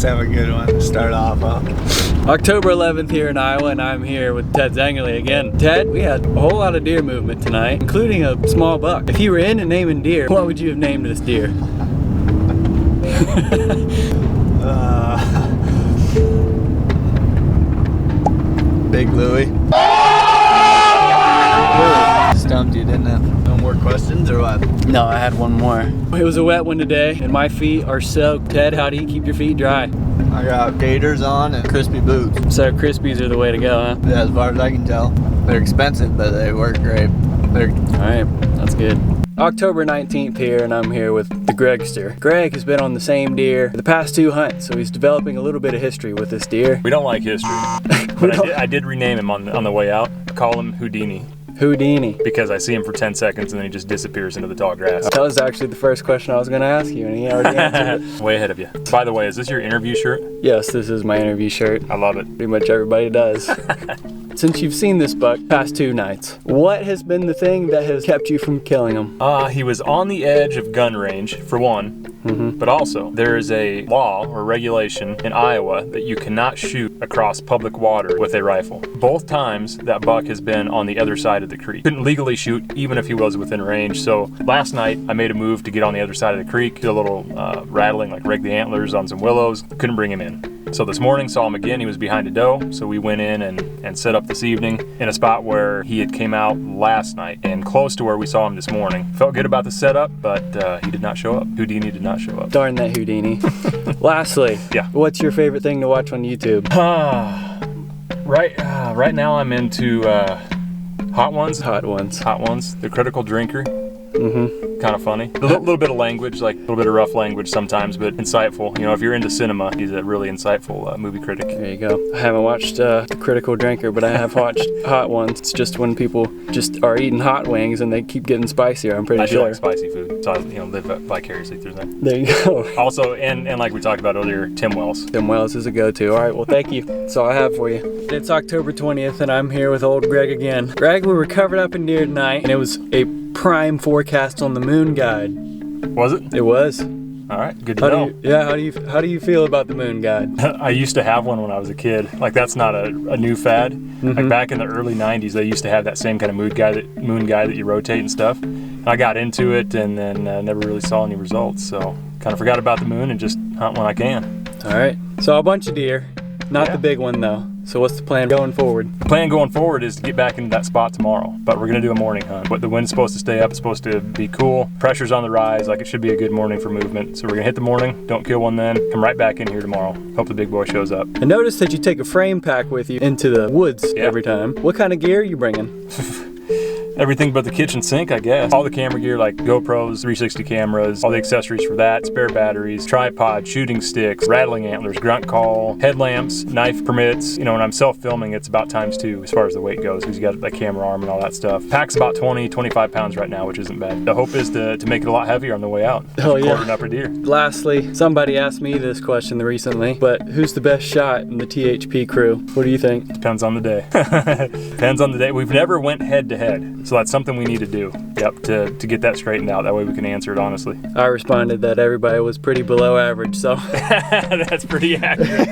Let's have a good one to start off, huh? October 11th here in Iowa, and I'm here with Ted Zangerle again. Ted, we had a whole lot of deer movement tonight, including a small buck. If you were into naming deer, what would you have named this deer? Big Louie. Stumped you, didn't it? No more questions or what? No, I had one more. It was a wet one today, and my feet are soaked. Ted, how do you keep your feet dry? I got gaiters on and crispy boots. So Crispies are the way to go, huh? Yeah, as far as I can tell. They're expensive, but they work great. Alright, that's good. October 19th here, and I'm here with the Gregster. Greg has been on the same deer the past 2 hunts, so he's developing a little bit of history with this deer. We don't like history, but I did rename him on the way out. I call him Houdini. Houdini. Because I see him for 10 seconds and then he just disappears into the tall grass. That was actually the first question I was going to ask you, and he already answered it. Way ahead of you. By the way, is this your interview shirt? Yes, this is my interview shirt. I love it. Pretty much everybody does. Since you've seen this buck past 2 nights, what has been the thing that has kept you from killing him? He was on the edge of gun range, for one. But also, there is a law or regulation in Iowa that you cannot shoot across public water with a rifle. Both times that buck has been on the other side of the creek. Couldn't legally shoot even if he was within range. So last night I made a move to get on the other side of the creek, did a little rattling, like rake the antlers on some willows. Couldn't bring him in. So this morning saw him again. He was behind a doe, so we went in and set up this evening in a spot where he had came out last night and close to where we saw him this morning. Felt good about the setup, but he did not show up. Houdini did not show up. Darn that Houdini. Lastly, yeah, what's your favorite thing to watch on YouTube? Right now I'm into Hot Ones. Hot Ones. Hot Ones. The Critical Drinker. Kind of funny. A little bit of language, like a little bit of rough language sometimes, but insightful. You know, if you're into cinema, he's a really insightful movie critic. There you go. I haven't watched The Critical Drinker, but I have watched Hot Ones. It's just when people just are eating hot wings and they keep getting spicier, I'm pretty sure. I like spicy food, so I live vicariously through them. There you go. Also, and like we talked about earlier, Tim Wells. Tim Wells is a go-to. All right, well, thank you. That's all I have for you. It's October 20th, and I'm here with old Greg again. Greg, we were covered up in deer tonight, and it was a prime forecast on the moon guide. Was it? It was. All right, good to know. How do you feel about the moon guide? I used to have one when I was a kid. Like, that's not a new fad. Like back in the early 90s, they used to have that same kind of moon guide that you rotate and stuff. And I got into it and then never really saw any results. So kind of forgot about the moon and just hunt when I can. All right. Saw a bunch of deer. Not the big one though. So what's the plan going forward? The plan going forward is to get back into that spot tomorrow, but we're gonna do a morning hunt. But the wind's supposed to stay up, it's supposed to be cool, pressure's on the rise, like it should be a good morning for movement. So we're gonna hit the morning, don't kill one then, come right back in here tomorrow. Hope the big boy shows up. I noticed that you take a frame pack with you into the woods every time. What kind of gear are you bringing? Everything but the kitchen sink, I guess. All the camera gear like GoPros, 360 cameras, all the accessories for that, spare batteries, tripod, shooting sticks, rattling antlers, grunt call, headlamps, knife permits. You know, when I'm self-filming, it's about ×2 as far as the weight goes because you got the camera arm and all that stuff. Pack's about 25 pounds right now, which isn't bad. The hope is to make it a lot heavier on the way out. Oh yeah. Quarter an upper deer. Lastly, somebody asked me this question recently, but who's the best shot in the THP crew? What do you think? Depends on the day. Depends on the day. We've never went head to head. So that's something we need to do, to get that straightened out. That way we can answer it honestly. I responded that everybody was pretty below average, so. That's pretty accurate.